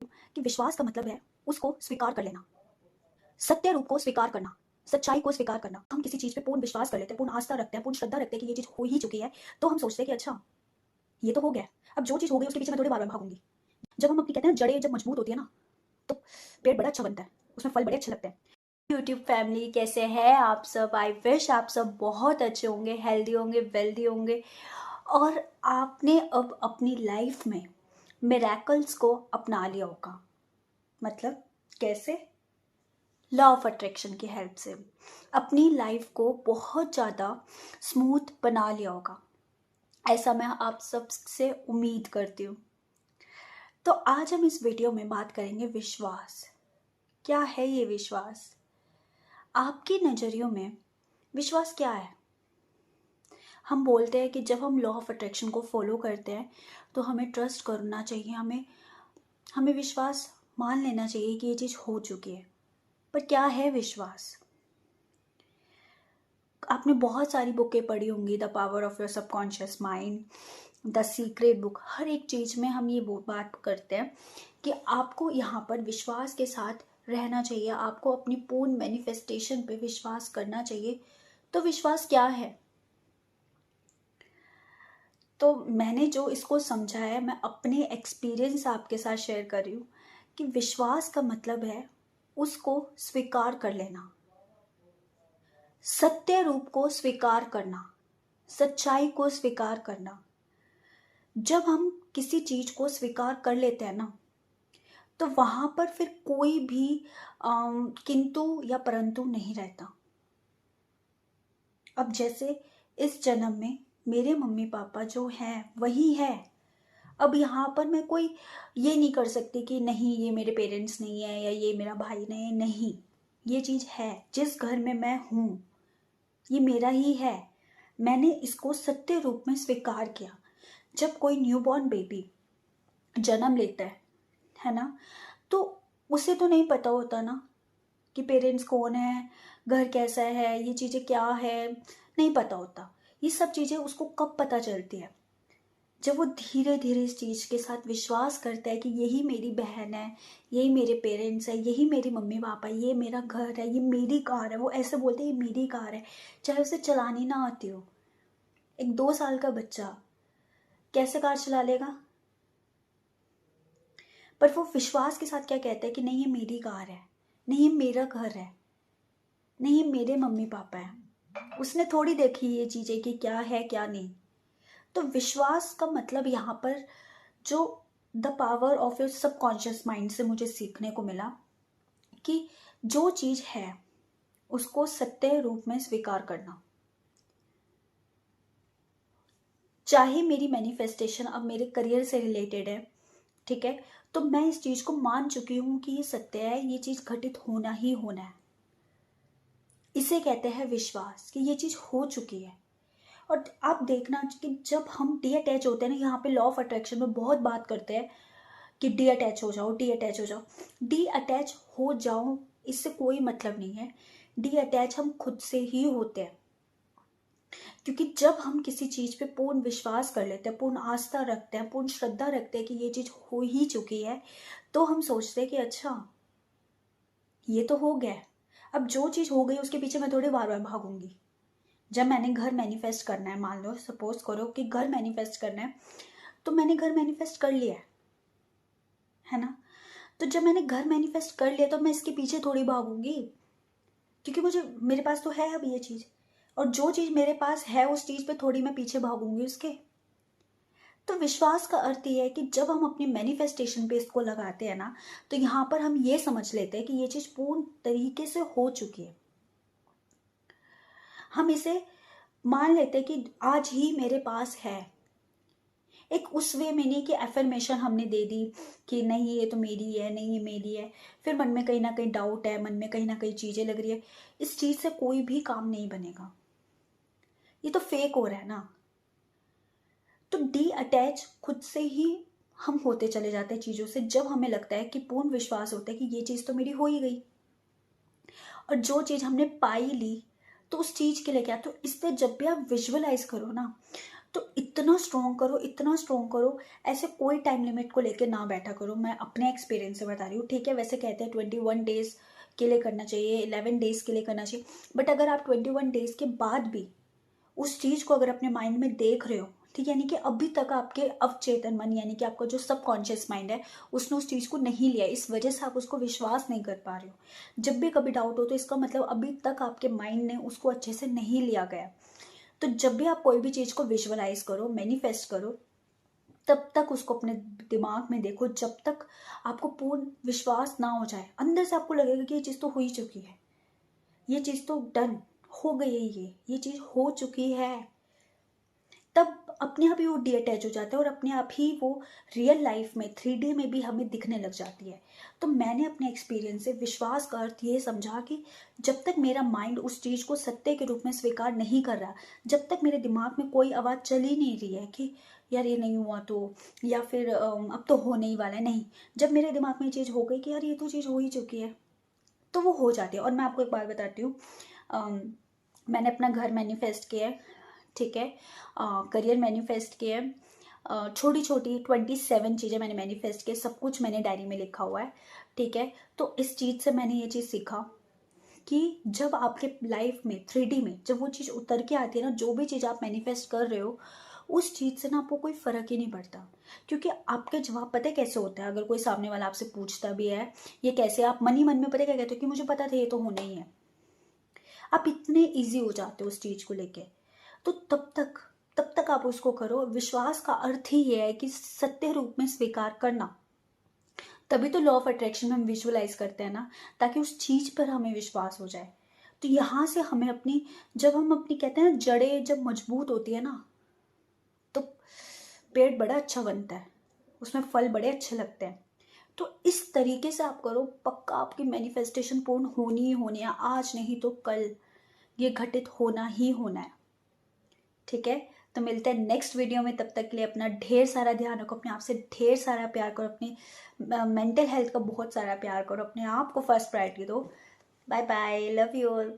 कि विश्वास का मतलब है उसको स्वीकार कर लेना, सत्य रूप को स्वीकार करना, सच्चाई को स्वीकार करना। हम किसी चीज़ पे पूर्ण विश्वास कर लेते हैं, पूर्ण आस्था रखते हैं, पूर्ण श्रद्धा रखते हैं कि ये चीज़ हो ही चुकी है, तो हम सोचते हैं कि अच्छा, ये तो हो गया। अब जो चीज़ हो गई उसके पीछे मैं थोड़ी बार-बार भागूँगी। जब हम अपनी कहते हैं ना जड़ें जब मजबूत होती है ना, तो पेड़ बड़ा अच्छा बनता है, उसमें फल बड़े अच्छे लगते हैं। यूट्यूब फैमिली कैसे हैं आप सब? आई विश आप सब बहुत अच्छे होंगे, हेल्दी होंगे, वेल्दी होंगे और आपने अब अपनी लाइफ में मिरेकल्स को अपना लिया होगा। मतलब कैसे? लॉ ऑफ अट्रैक्शन की हेल्प से अपनी लाइफ को बहुत ज़्यादा स्मूथ बना लिया होगा, ऐसा मैं आप सबसे उम्मीद करती हूँ। तो आज हम इस वीडियो में बात करेंगे विश्वास। क्या है ये विश्वास? आपके नज़रियों में विश्वास क्या है? हम बोलते हैं कि जब हम लॉ ऑफ अट्रैक्शन को फॉलो करते हैं तो हमें ट्रस्ट करना चाहिए, हमें हमें विश्वास मान लेना चाहिए कि ये चीज़ हो चुकी है। पर क्या है विश्वास? आपने बहुत सारी बुकें पढ़ी होंगी, the power of your subconscious mind, the secret book. हर एक चीज़ में हम ये बात करते हैं कि आपको यहाँ पर विश्वास के साथ रहना चाहिए, आपको अपनी पूर्ण मैनिफेस्टेशन पे विश्वास करना चाहिए। तो विश्वास क्या है? तो मैंने जो इसको समझा है, मैं अपने एक्सपीरियंस आपके साथ शेयर कर रही हूँ कि विश्वास का मतलब है उसको स्वीकार कर लेना, सत्य रूप को स्वीकार करना, सच्चाई को स्वीकार करना। जब हम किसी चीज को स्वीकार कर लेते हैं ना, तो वहां पर फिर कोई भी किंतु या परंतु नहीं रहता। अब जैसे इस जन्म में मेरे मम्मी पापा जो हैं वही है। अब यहाँ पर मैं कोई ये नहीं कर सकती कि नहीं ये मेरे पेरेंट्स नहीं है या ये मेरा भाई नहीं है। नहीं, ये चीज़ है। जिस घर में मैं हूँ ये मेरा ही है। मैंने इसको सत्य रूप में स्वीकार किया। जब कोई न्यूबॉर्न बेबी जन्म लेता है ना, तो उसे तो नहीं पता होता ना कि पेरेंट्स कौन है, घर कैसा है, ये चीज़ें क्या है, नहीं पता होता। ये सब चीज़ें उसको कब पता चलती है? जब वो धीरे धीरे इस चीज़ के साथ विश्वास करता है कि यही मेरी बहन है, यही मेरे पेरेंट्स है, यही मेरी मम्मी पापा, ये मेरा घर है, ये मेरी कार है। वो ऐसे बोलते हैं ये मेरी कार है, चाहे उसे चलानी ना आती हो। एक 2 साल का बच्चा कैसे कार चला लेगा? पर वो विश्वास के साथ क्या कहता है कि नहीं ये मेरी कार है, नहीं ये मेरा घर है, नहीं ये मेरे मम्मी पापा है। उसने थोड़ी देखी ये चीज़ें कि क्या है क्या नहीं। तो विश्वास का मतलब यहाँ पर जो the power of your subconscious mind से मुझे सीखने को मिला कि जो चीज़ है उसको सत्य रूप में स्वीकार करना। चाहे मेरी मैनिफेस्टेशन अब मेरे करियर से रिलेटेड है, ठीक है, तो मैं इस चीज़ को मान चुकी हूँ कि ये सत्य है, ये चीज़ घटित होना ही होना है। इसे कहते हैं विश्वास कि ये चीज़ हो चुकी है। और आप देखना कि जब हम डी अटैच होते हैं ना, यहाँ पे लॉ ऑफ अट्रैक्शन में बहुत बात करते हैं कि डी अटैच हो जाओ, डी अटैच हो जाओ। डी अटैच हो जाओ इससे कोई मतलब नहीं है। डी अटैच हम खुद से ही होते हैं, क्योंकि जब हम किसी चीज़ पे पूर्ण विश्वास कर लेते हैं, पूर्ण आस्था रखते हैं, पूर्ण श्रद्धा रखते हैं कि ये चीज़ हो ही चुकी है, तो हम सोचते हैं कि अच्छा, ये तो हो गया। अब जो चीज़ हो गई उसके पीछे मैं थोड़ी बार बार भागूंगी। जब मैंने घर मैनिफेस्ट करना है, मान लो सपोज करो कि घर मैनिफेस्ट करना है, तो मैंने घर मैनिफेस्ट कर लिया है ना। तो जब मैंने घर मैनिफेस्ट कर लिया तो मैं इसके पीछे थोड़ी भागूंगी, क्योंकि मुझे मेरे पास तो है अब ये चीज़। और जो चीज़ मेरे पास है उस चीज़ पे थोड़ी मैं पीछे भागूंगी उसके। तो विश्वास का अर्थ ये है कि जब हम अपनी मैनिफेस्टेशन पे इसको लगाते हैं ना, तो यहाँ पर हम ये समझ लेते हैं कि ये चीज़ पूर्ण तरीके से हो चुकी है। हम इसे मान लेते हैं कि आज ही मेरे पास है। एक उस वे में नहीं कि एफर्मेशन हमने दे दी कि नहीं ये तो मेरी है, नहीं ये मेरी है। फिर मन में कहीं ना कहीं डाउट है, मन में कहीं ना कहीं चीज़ें लग रही है। इस चीज़ से कोई भी काम नहीं बनेगा, ये तो फेक हो रहा है ना। तो डी अटैच खुद से ही हम होते चले जाते हैं चीज़ों से, जब हमें लगता है कि पूर्ण विश्वास होता है कि ये चीज़ तो मेरी हो ही गई। और जो चीज़ हमने पाई ली, तो उस चीज़ के लिए क्या, तो इस पर जब भी आप विजुअलाइज करो ना, तो इतना स्ट्रॉन्ग करो, इतना स्ट्रॉन्ग करो, ऐसे कोई टाइम लिमिट को लेकर ना बैठा करो। मैं अपने एक्सपीरियंस से बता रही हूँ, ठीक है। वैसे कहते हैं 21 डेज के लिए करना चाहिए, 11 डेज के लिए करना चाहिए, बट अगर आप 21 डेज के बाद भी उस चीज़ को अगर अपने माइंड में देख रहे हो, ठीक है, यानी कि अभी तक आपके अवचेतन मन यानी कि आपका जो सबकॉन्शियस माइंड है उसने उस चीज़ को नहीं लिया, इस वजह से आप उसको विश्वास नहीं कर पा रहे हो। जब भी कभी डाउट हो तो इसका मतलब अभी तक आपके माइंड ने उसको अच्छे से नहीं लिया गया। तो जब भी आप कोई भी चीज़ को विजुअलाइज करो, मैनिफेस्ट करो, तब तक उसको अपने दिमाग में देखो जब तक आपको पूर्ण विश्वास ना हो जाए। अंदर से आपको लगेगा कि ये चीज़ तो हो ही चुकी है, ये चीज़ तो डन हो गई है, ये चीज़ हो चुकी है। तब अपने आप ही वो डी अटैच हो जाता है और अपने आप ही वो रियल लाइफ में 3D में भी हमें दिखने लग जाती है। तो मैंने अपने एक्सपीरियंस से विश्वास का अर्थ ये समझा कि जब तक मेरा माइंड उस चीज़ को सत्य के रूप में स्वीकार नहीं कर रहा, जब तक मेरे दिमाग में कोई आवाज़ चल ही नहीं रही है कि यार ये नहीं हुआ तो, या फिर अब तो होने ही वाला है, नहीं, जब मेरे दिमाग में ये चीज़ हो गई कि यार ये तो चीज़ हो ही चुकी है, तो वो हो जाती है। और मैं आपको एक बात बताती हूँ, मैंने अपना घर मैनिफेस्ट किया है, ठीक है, करियर मैनिफेस्ट किया है, छोटी छोटी 27 चीज़ें मैंने मैनिफेस्ट की, सब कुछ मैंने डायरी में लिखा हुआ है, ठीक है। तो इस चीज़ से मैंने ये चीज़ सीखा कि जब आपके लाइफ में 3D में जब वो चीज़ उतर के आती है ना, जो भी चीज़ आप मैनिफेस्ट कर रहे हो उस चीज़ से ना आपको कोई फ़र्क ही नहीं पड़ता, क्योंकि आपके जवाब पता है कैसे होते हैं। अगर कोई सामने वाला आपसे पूछता भी है ये कैसे, आप मन ही मन में पता है क्या कहते हो कि मुझे पता था ये तो होना ही है। आप इतने ईजी हो जाते हो उस चीज़ को लेके। तो तब तक आप उसको करो। विश्वास का अर्थ ही ये है कि सत्य रूप में स्वीकार करना। तभी तो लॉ ऑफ अट्रैक्शन में हम विजुअलाइज करते हैं ना, ताकि उस चीज पर हमें विश्वास हो जाए। तो यहाँ से हमें अपनी, जब हम अपनी कहते हैं ना जड़ें जब मजबूत होती है ना, तो पेड़ बड़ा अच्छा बनता है, उसमें फल बड़े अच्छे लगते हैं। तो इस तरीके से आप करो, पक्का आपकी मैनिफेस्टेशन पूर्ण होनी ही होनी है, आज नहीं तो कल ये घटित होना ही होना है, ठीक है। तो मिलते हैं नेक्स्ट वीडियो में, तब तक के लिए अपना ढेर सारा ध्यान रखो, अपने आप से ढेर सारा प्यार करो, अपनी मेंटल हेल्थ का बहुत सारा प्यार करो, अपने आप को फर्स्ट प्रायोरिटी दो। Bye bye, love you all.